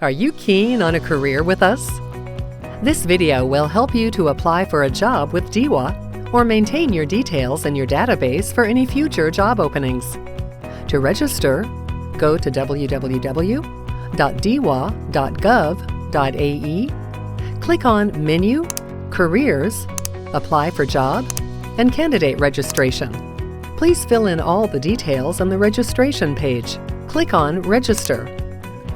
Are you keen on a career with us? This video will help you to apply for a job with DEWA or maintain your details in your database for any future job openings. To register, go to www.dewa.gov.ae, click on Menu, Careers, Apply for Job, and Candidate Registration. Please fill in all the details on the registration page. Click on Register.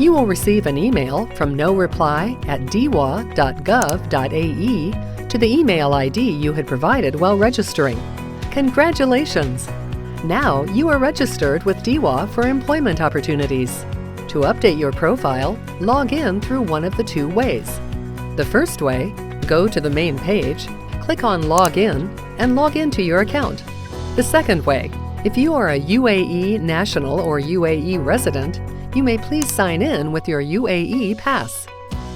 You will receive an email from noreply@dewa.gov.ae to the email ID you had provided while registering. Congratulations! Now you are registered with DEWA for employment opportunities. To update your profile, log in through one of the two ways. The first way, go to the main page, click on Log In, and log into your account. The second way, if you are a UAE national or UAE resident, you may please sign in with your UAE pass.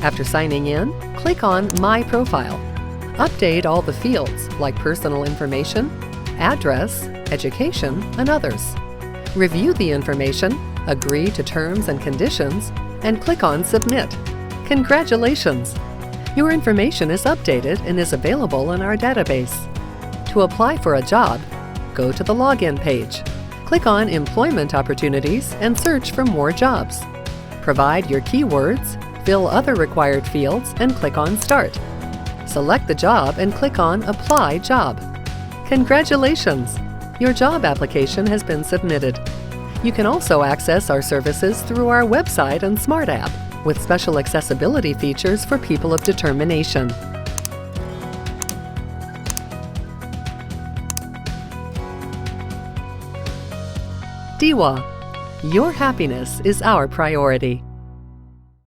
After signing in, click on My Profile. Update all the fields like personal information, address, education, and others. Review the information, agree to terms and conditions, and click on Submit. Congratulations! Your information is updated and is available in our database. To apply for a job, go to the Login page. Click on Employment Opportunities and search for more jobs. Provide your keywords, fill other required fields, and click on Start. Select the job and click on Apply Job. Congratulations! Your job application has been submitted. You can also access our services through our website and Smart App, with special accessibility features for people of determination. DEWA. Your happiness is our priority.